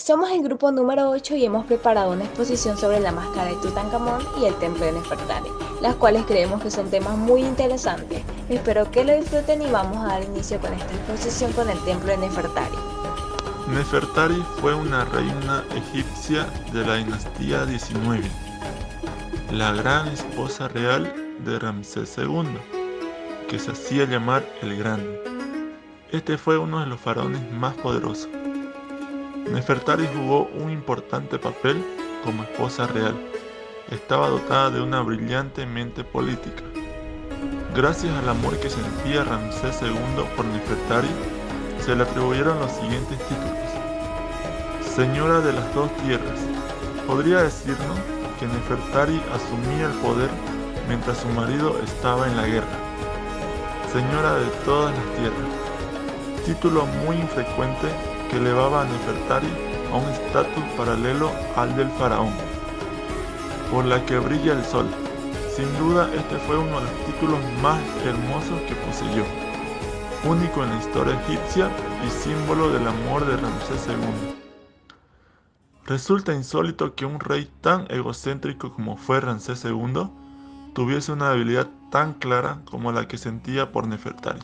Somos el grupo número 8 y hemos preparado una exposición sobre la máscara de Tutankamón y el templo de Nefertari, las cuales creemos que son temas muy interesantes. Espero que lo disfruten y vamos a dar inicio con esta exposición con el templo de Nefertari. Nefertari fue una reina egipcia de la dinastía 19, la gran esposa real de Ramsés II, que se hacía llamar el Grande. Este fue uno de los faraones más poderosos. Nefertari jugó un importante papel como esposa real. Estaba dotada de una brillante mente política. Gracias al amor que sentía Ramsés II por Nefertari, se le atribuyeron los siguientes títulos: Señora de las dos tierras. Podría decirnos que Nefertari asumía el poder mientras su marido estaba en la guerra. Señora de todas las tierras. Título muy infrecuente que elevaba a Nefertari a un estatus paralelo al del faraón. Por la que brilla el sol. Sin duda este fue uno de los títulos más hermosos que poseyó, único en la historia egipcia y símbolo del amor de Ramsés II. Resulta insólito que un rey tan egocéntrico como fue Ramsés II tuviese una debilidad tan clara como la que sentía por Nefertari.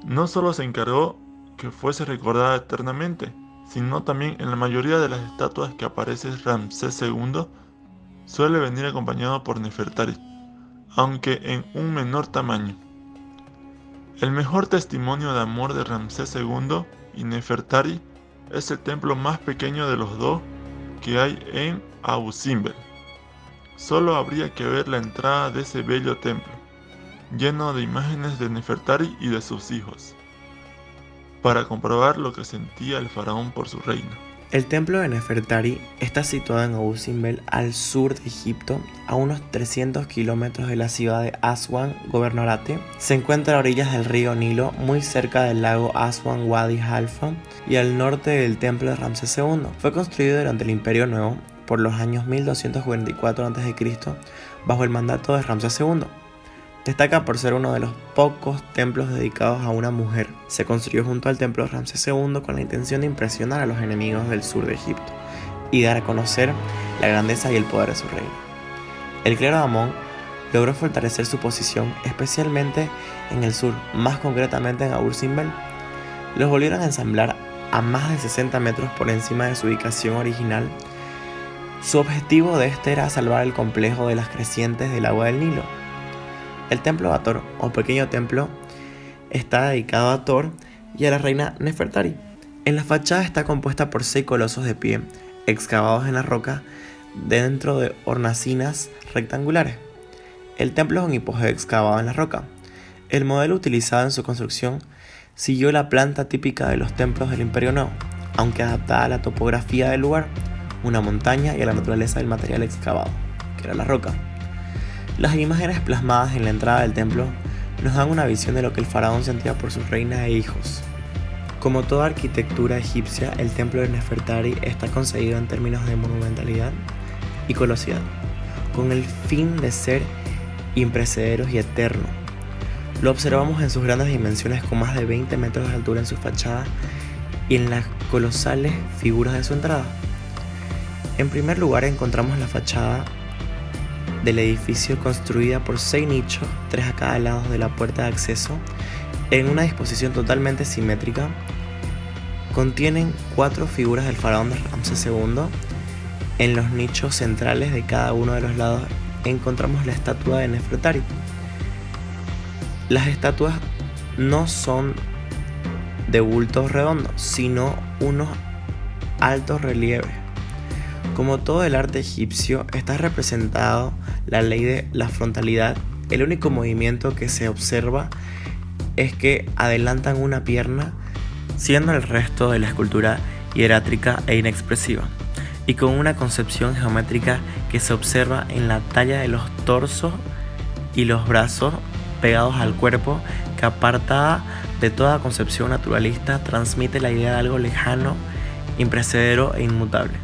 No solo se encargó que fuese recordada eternamente, sino también en la mayoría de las estatuas que aparece Ramsés II suele venir acompañado por Nefertari, aunque en un menor tamaño. El mejor testimonio de amor de Ramsés II y Nefertari es el templo más pequeño de los dos que hay en Abu Simbel. Solo habría que ver la entrada de ese bello templo, lleno de imágenes de Nefertari y de sus hijos, para comprobar lo que sentía el faraón por su reina. El templo de Nefertari está situado en Abu Simbel, al sur de Egipto, a unos 300 kilómetros de la ciudad de Aswan, Governorate. Se encuentra a orillas del río Nilo, muy cerca del lago Aswan Wadi Halfa y al norte del templo de Ramsés II. Fue construido durante el Imperio Nuevo, por los años 1244 a.C., bajo el mandato de Ramsés II. Destaca por ser uno de los pocos templos dedicados a una mujer. Se construyó junto al templo de Ramsés II con la intención de impresionar a los enemigos del sur de Egipto y dar a conocer la grandeza y el poder de su reino. El clero de Amón logró fortalecer su posición, especialmente en el sur, más concretamente en Abu Simbel. Los volvieron a ensamblar a más de 60 metros por encima de su ubicación original. Su objetivo de este era salvar el complejo de las crecientes del agua del Nilo. El templo de Hathor, o pequeño templo, está dedicado a Hathor y a la reina Nefertari. En la fachada está compuesta por 6 colosos de pie, excavados en la roca, dentro de hornacinas rectangulares. El templo es un hipogeo excavado en la roca. El modelo utilizado en su construcción siguió la planta típica de los templos del Imperio Nuevo, aunque adaptada a la topografía del lugar, una montaña y a la naturaleza del material excavado, que era la roca. Las imágenes plasmadas en la entrada del templo nos dan una visión de lo que el faraón sentía por su reina e hijos. Como toda arquitectura egipcia, el templo de Nefertari está concebido en términos de monumentalidad y colosidad, con el fin de ser imprecederos y eterno. Lo observamos en sus grandes dimensiones, con más de 20 metros de altura en su fachada y en las colosales figuras de su entrada. En primer lugar encontramos la fachada del edificio, construida por 6 nichos, 3 a cada lado de la puerta de acceso, en una disposición totalmente simétrica. Contienen 4 figuras del faraón de Ramsés II. En los nichos centrales de cada uno de los lados encontramos la estatua de Nefertari. Las estatuas no son de bultos redondos, sino unos altos relieves. Como todo el arte egipcio, está representado la ley de la frontalidad. El único movimiento que se observa es que adelantan una pierna, siendo el resto de la escultura hierátrica e inexpresiva, y con una concepción geométrica que se observa en la talla de los torsos y los brazos pegados al cuerpo, que, apartada de toda concepción naturalista, transmite la idea de algo lejano, imprecedero e inmutable.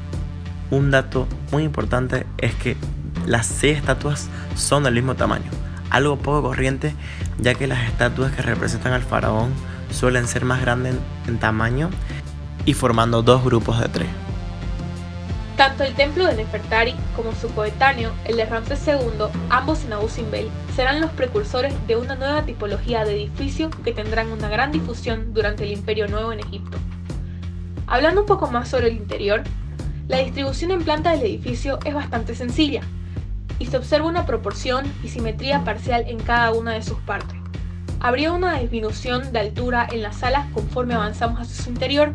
Un dato muy importante es que las 6 estatuas son del mismo tamaño, algo poco corriente, ya que las estatuas que representan al faraón suelen ser más grandes en tamaño y formando dos grupos de 3. Tanto el templo de Nefertari como su coetáneo, el de Ramsés II, ambos en Abu Simbel, serán los precursores de una nueva tipología de edificio que tendrán una gran difusión durante el Imperio Nuevo en Egipto. Hablando un poco más sobre el interior, la distribución en planta del edificio es bastante sencilla y se observa una proporción y simetría parcial en cada una de sus partes. Habría una disminución de altura en las salas conforme avanzamos hacia su interior,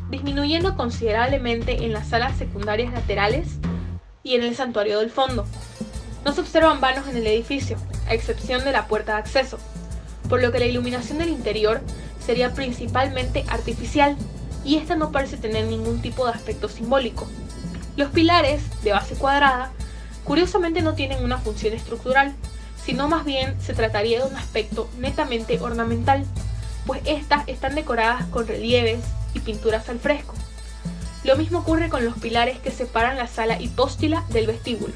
disminuyendo considerablemente en las salas secundarias laterales y en el santuario del fondo. No se observan vanos en el edificio, a excepción de la puerta de acceso, por lo que la iluminación del interior sería principalmente artificial y esta no parece tener ningún tipo de aspecto simbólico. Los pilares, de base cuadrada, curiosamente no tienen una función estructural, sino más bien se trataría de un aspecto netamente ornamental, pues estas están decoradas con relieves y pinturas al fresco. Lo mismo ocurre con los pilares que separan la sala hipóstila del vestíbulo.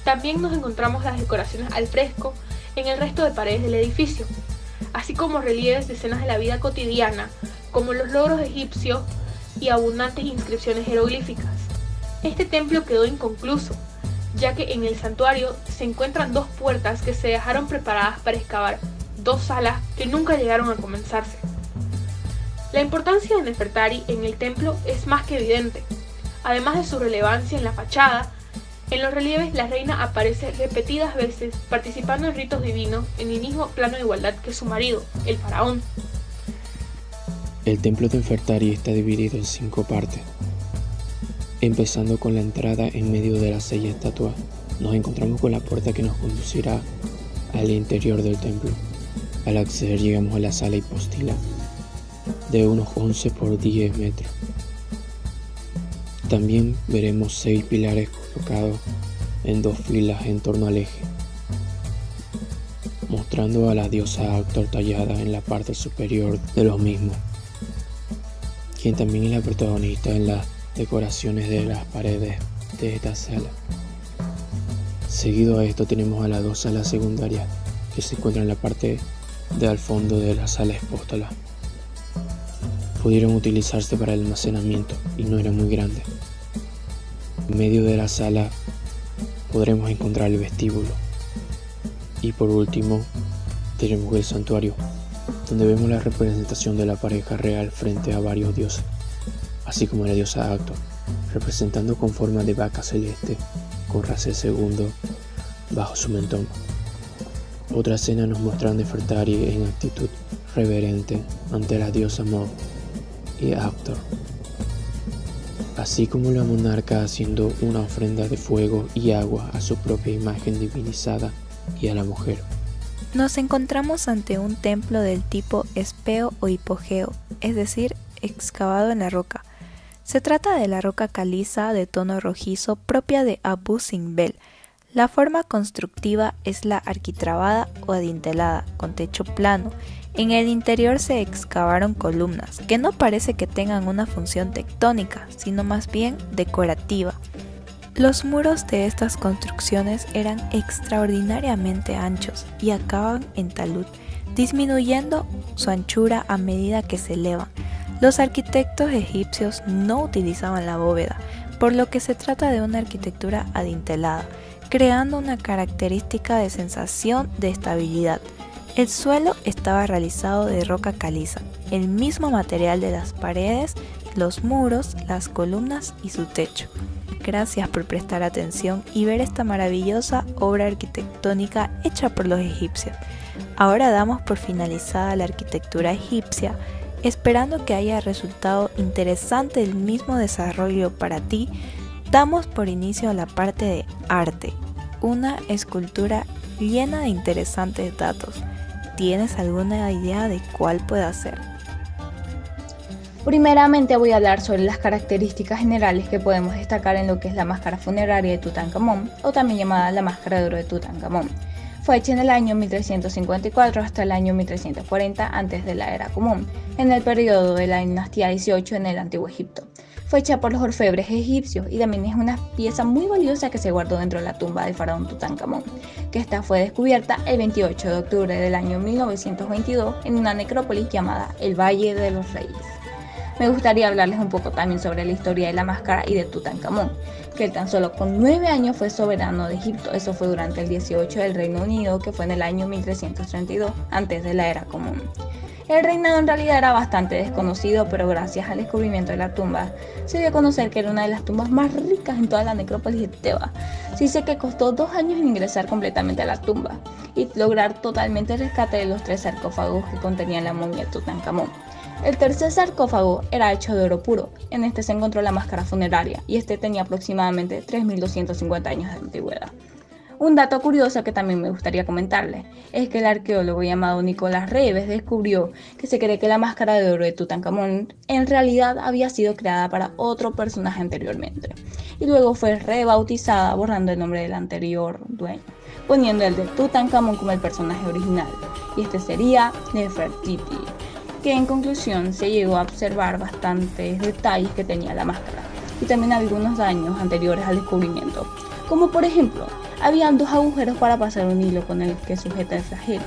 También nos encontramos las decoraciones al fresco en el resto de paredes del edificio, así como relieves de escenas de la vida cotidiana, como los logros egipcios y abundantes inscripciones jeroglíficas. Este templo quedó inconcluso, ya que en el santuario se encuentran dos puertas que se dejaron preparadas para excavar dos salas que nunca llegaron a comenzarse. La importancia de Nefertari en el templo es más que evidente. Además de su relevancia en la fachada, en los relieves la reina aparece repetidas veces participando en ritos divinos en el mismo plano de igualdad que su marido, el faraón. El templo de Nefertari está dividido en 5 partes. Empezando con la entrada en medio de las 6 estatuas, nos encontramos con la puerta que nos conducirá al interior del templo. Al acceder llegamos a la sala hipóstila, de unos 11 por 10 metros. También veremos 6 pilares colocados en 2 filas en torno al eje, mostrando a la diosa Actor tallada en la parte superior de los mismos, quien también es la protagonista en las decoraciones de las paredes de esta sala. Seguido a esto tenemos a las 2 salas secundarias que se encuentran en la parte de al fondo de la sala hipóstila. Pudieron utilizarse para el almacenamiento y no eran muy grandes. En medio de la sala podremos encontrar el vestíbulo. Y por último tenemos el santuario, donde vemos la representación de la pareja real frente a varios dioses, así como la diosa Actor, representando con forma de vaca celeste, con Ramsés II bajo su mentón. Otra escena nos muestra a Nefertari en actitud reverente ante la diosa Mod y Actor, así como la monarca haciendo una ofrenda de fuego y agua a su propia imagen divinizada y a la mujer. Nos encontramos ante un templo del tipo espeo o hipogeo, es decir, excavado en la roca. Se trata de la roca caliza de tono rojizo propia de Abu Simbel. La forma constructiva es la arquitrabada o adintelada, con techo plano. En el interior se excavaron columnas, que no parece que tengan una función tectónica, sino más bien decorativa. Los muros de estas construcciones eran extraordinariamente anchos y acaban en talud, disminuyendo su anchura a medida que se elevan. Los arquitectos egipcios no utilizaban la bóveda, por lo que se trata de una arquitectura adintelada, creando una característica de sensación de estabilidad. El suelo estaba realizado de roca caliza, el mismo material de las paredes, los muros, las columnas y su techo. Gracias por prestar atención y ver esta maravillosa obra arquitectónica hecha por los egipcios. Ahora damos por finalizada la arquitectura egipcia, esperando que haya resultado interesante el mismo desarrollo para ti. Damos por inicio a la parte de arte, una escultura llena de interesantes datos. ¿Tienes alguna idea de cuál pueda ser? Primeramente voy a hablar sobre las características generales que podemos destacar en lo que es la máscara funeraria de Tutankamón, o también llamada la máscara de oro de Tutankamón. Fue hecha en el año 1354 hasta el año 1340 antes de la era común, en el periodo de la dinastía 18 en el Antiguo Egipto. Fue hecha por los orfebres egipcios y también es una pieza muy valiosa que se guardó dentro de la tumba del faraón Tutankamón, que esta fue descubierta el 28 de octubre del año 1922 en una necrópolis llamada el Valle de los Reyes. Me gustaría hablarles un poco también sobre la historia de la máscara y de Tutankamón, que él tan solo con 9 años fue soberano de Egipto. Eso fue durante el 18 del Reino Unido, que fue en el año 1332, antes de la era común. El reinado en realidad era bastante desconocido, pero gracias al descubrimiento de la tumba, se dio a conocer que era una de las tumbas más ricas en toda la necrópolis de Tebas. Se dice que costó 2 años en ingresar completamente a la tumba y lograr totalmente el rescate de los 3 sarcófagos que contenían la momia de Tutankamón. El tercer sarcófago era hecho de oro puro. En este se encontró la máscara funeraria y este tenía aproximadamente 3250 años de antigüedad. Un dato curioso que también me gustaría comentarles es que el arqueólogo llamado Nicolás Reeves descubrió que se cree que la máscara de oro de Tutankamón en realidad había sido creada para otro personaje anteriormente y luego fue rebautizada borrando el nombre del anterior dueño, poniendo el de Tutankamón como el personaje original, y este sería Nefertiti, que en conclusión se llegó a observar bastantes detalles que tenía la máscara y también algunos daños anteriores al descubrimiento, como por ejemplo, habían 2 agujeros para pasar un hilo con el que sujeta el flagelo,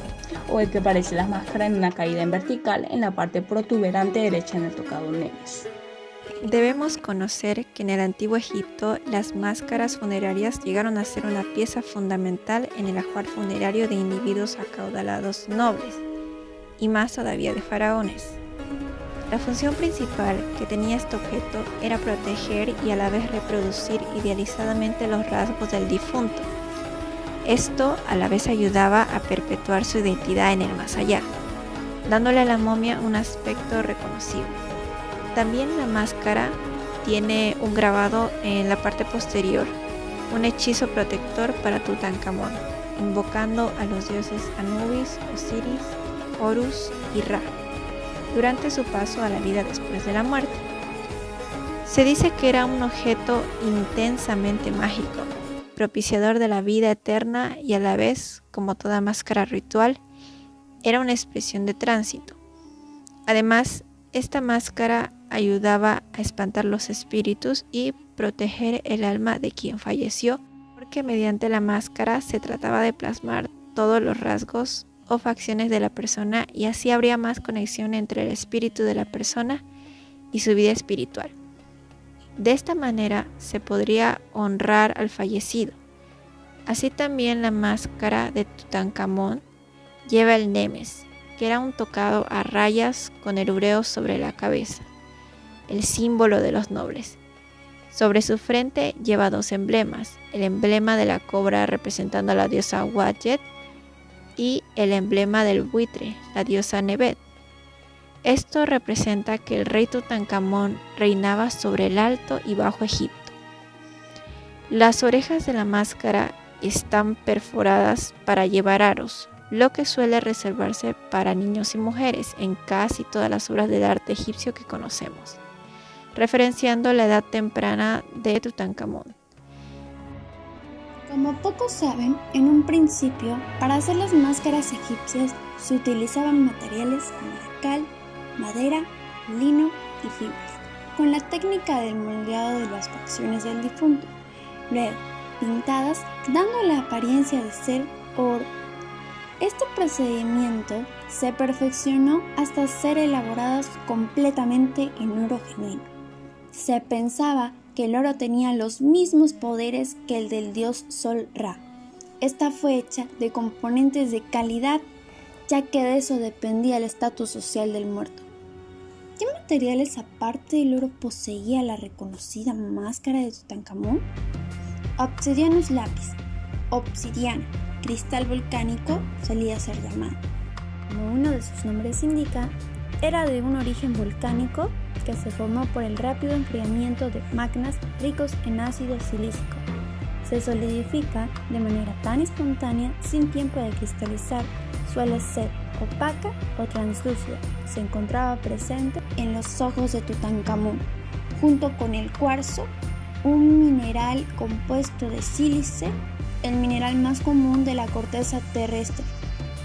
o el que parece la máscara en una caída en vertical en la parte protuberante derecha en el tocado Nemes. Debemos conocer que en el antiguo Egipto las máscaras funerarias llegaron a ser una pieza fundamental en el ajuar funerario de individuos acaudalados nobles, y más todavía de faraones. La función principal que tenía este objeto era proteger y a la vez reproducir idealizadamente los rasgos del difunto. Esto a la vez ayudaba a perpetuar su identidad en el más allá, dándole a la momia un aspecto reconocible. También la máscara tiene un grabado en la parte posterior, un hechizo protector para Tutankamón, invocando a los dioses Anubis, Osiris, Horus y Ra, durante su paso a la vida después de la muerte. Se dice que era un objeto intensamente mágico, propiciador de la vida eterna y a la vez, como toda máscara ritual, era una expresión de tránsito. Además, esta máscara ayudaba a espantar los espíritus y proteger el alma de quien falleció, porque mediante la máscara se trataba de plasmar todos los rasgos o facciones de la persona y así habría más conexión entre el espíritu de la persona y su vida espiritual. De esta manera se podría honrar al fallecido. Así también la máscara de Tutankamón lleva el Nemes, que era un tocado a rayas con el ureo sobre la cabeza, el símbolo de los nobles. Sobre su frente lleva 2 emblemas, el emblema de la cobra representando a la diosa Wadjet y el emblema del buitre, la diosa Nebet. Esto representa que el rey Tutankamón reinaba sobre el Alto y Bajo Egipto. Las orejas de la máscara están perforadas para llevar aros, lo que suele reservarse para niños y mujeres en casi todas las obras del arte egipcio que conocemos, referenciando la edad temprana de Tutankamón. Como pocos saben, en un principio, para hacer las máscaras egipcias se utilizaban materiales como la cal, madera, lino y fibras, con la técnica del moldeado de las facciones del difunto, luego pintadas dando la apariencia de ser oro. Este procedimiento se perfeccionó hasta ser elaboradas completamente en oro genuino. Se pensaba que el oro tenía los mismos poderes que el del dios Sol Ra. Esta fue hecha de componentes de calidad, ya que de eso dependía el estatus social del muerto. ¿Qué materiales aparte del oro poseía la reconocida máscara de Tutankamón? Obsidianus lapis, obsidiana, cristal volcánico solía ser llamado. Como uno de sus nombres indica, era de un origen volcánico que se formó por el rápido enfriamiento de magmas ricos en ácido silícico. Se solidifica de manera tan espontánea sin tiempo de cristalizar, suele ser opaca o translúcida. Se encontraba presente en los ojos de Tutankamón, junto con el cuarzo, un mineral compuesto de sílice, el mineral más común de la corteza terrestre,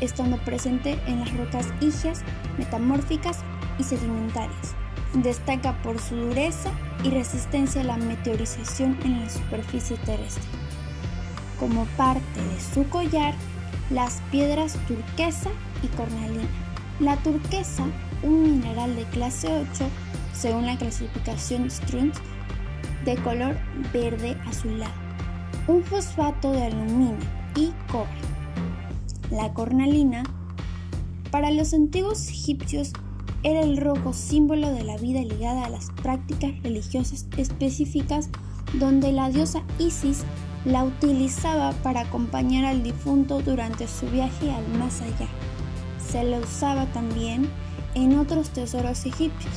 estando presente en las rocas ígneas, metamórficas y sedimentarias. Destaca por su dureza y resistencia a la meteorización en la superficie terrestre. Como parte de su collar, las piedras turquesa y cornalina. La turquesa, un mineral de clase 8, según la clasificación Strunz, de color verde azulado, un fosfato de aluminio y cobre. La cornalina, para los antiguos egipcios, era el rojo símbolo de la vida ligada a las prácticas religiosas específicas, donde la diosa Isis la utilizaba para acompañar al difunto durante su viaje al más allá. Se la usaba también en otros tesoros egipcios.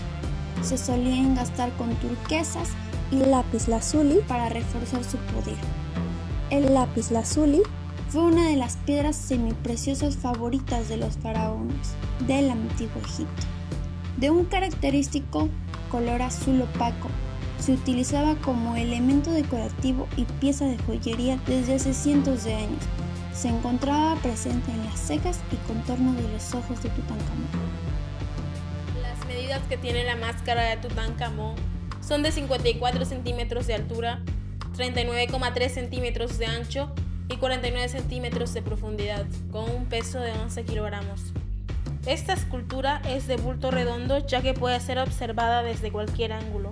Se solían gastar con turquesas y lapislázuli para reforzar su poder. El lapislázuli fue una de las piedras semipreciosas favoritas de los faraones del antiguo Egipto. De un característico color azul opaco, se utilizaba como elemento decorativo y pieza de joyería desde hace cientos de años. Se encontraba presente en las cejas y contorno de los ojos de Tutankamón. Las medidas que tiene la máscara de Tutankamón son de 54 centímetros de altura, 39,3 centímetros de ancho y 49 centímetros de profundidad, con un peso de 11 kilogramos. Esta escultura es de bulto redondo, ya que puede ser observada desde cualquier ángulo.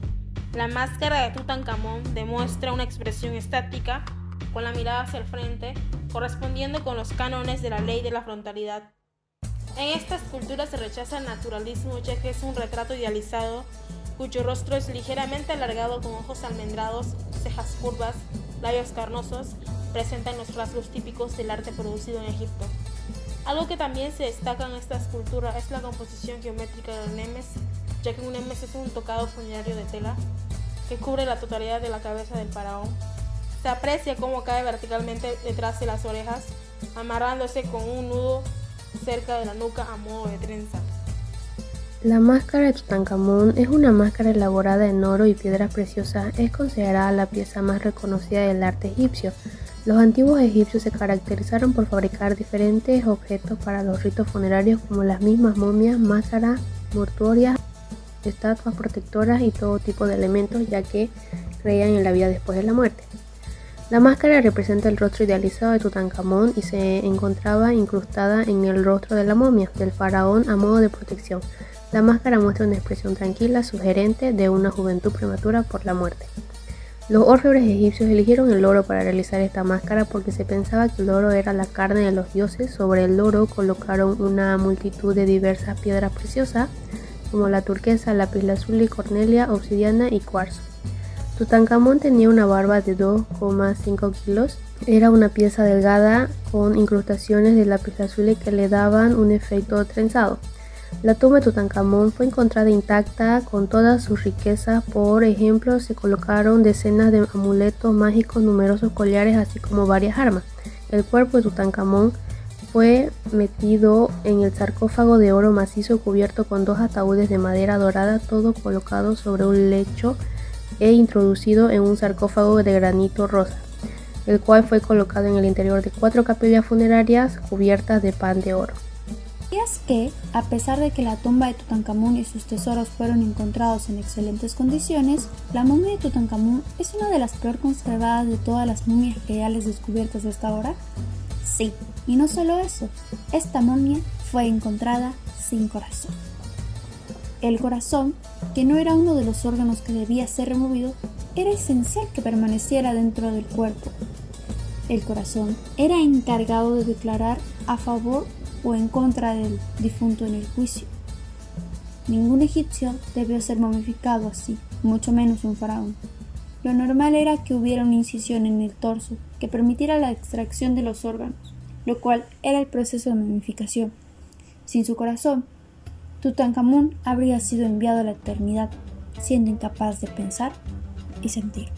La máscara de Tutankamón demuestra una expresión estática, con la mirada hacia el frente, correspondiendo con los cánones de la ley de la frontalidad. En esta escultura se rechaza el naturalismo, ya que es un retrato idealizado, cuyo rostro es ligeramente alargado con ojos almendrados, cejas curvas, labios carnosos, presentan los rasgos típicos del arte producido en Egipto. Algo que también se destaca en esta escultura es la composición geométrica del nemes, ya que un nemes es un tocado funerario de tela que cubre la totalidad de la cabeza del faraón. Se aprecia cómo cae verticalmente detrás de las orejas, amarrándose con un nudo cerca de la nuca a modo de trenza. La máscara de Tutankamón es una máscara elaborada en oro y piedras preciosas. Es considerada la pieza más reconocida del arte egipcio. Los antiguos egipcios se caracterizaron por fabricar diferentes objetos para los ritos funerarios, como las mismas momias, máscaras mortuorias, estatuas protectoras y todo tipo de elementos, ya que creían en la vida después de la muerte. La máscara representa el rostro idealizado de Tutankamón y se encontraba incrustada en el rostro de la momia del faraón a modo de protección. La máscara muestra una expresión tranquila, sugerente de una juventud prematura por la muerte. Los orfebres egipcios eligieron el oro para realizar esta máscara porque se pensaba que el oro era la carne de los dioses. Sobre el oro colocaron una multitud de diversas piedras preciosas, como la turquesa, lapislázuli, cornelia, obsidiana y cuarzo. Tutankamón tenía una barba de 2,5 kilos. Era una pieza delgada con incrustaciones de lapislázuli que le daban un efecto trenzado. La tumba de Tutankamón fue encontrada intacta con todas sus riquezas. Por ejemplo, se colocaron decenas de amuletos mágicos, numerosos collares, así como varias armas. El cuerpo de Tutankamón fue metido en el sarcófago de oro macizo cubierto con 2 ataúdes de madera dorada, todo colocado sobre un lecho e introducido en un sarcófago de granito rosa, el cual fue colocado en el interior de 4 capillas funerarias cubiertas de pan de oro. ¿Sabías que, a pesar de que la tumba de Tutankamón y sus tesoros fueron encontrados en excelentes condiciones, la momia de Tutankamón es una de las peor conservadas de todas las momias reales descubiertas hasta ahora? Sí, y no solo eso, esta momia fue encontrada sin corazón. El corazón, que no era uno de los órganos que debía ser removido, era esencial que permaneciera dentro del cuerpo. El corazón era encargado de declarar a favor o en contra del difunto en el juicio. Ningún egipcio debió ser momificado así, mucho menos un faraón. Lo normal era que hubiera una incisión en el torso que permitiera la extracción de los órganos, lo cual era el proceso de momificación. Sin su corazón, Tutankamón habría sido enviado a la eternidad, siendo incapaz de pensar y sentir.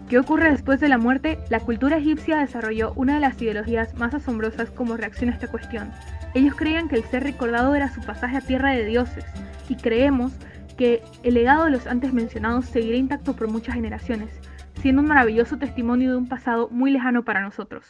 ¿Qué ocurre después de la muerte? La cultura egipcia desarrolló una de las ideologías más asombrosas como reacción a esta cuestión. Ellos creían que el ser recordado era su pasaje a tierra de dioses, y creemos que el legado de los antes mencionados seguirá intacto por muchas generaciones, siendo un maravilloso testimonio de un pasado muy lejano para nosotros.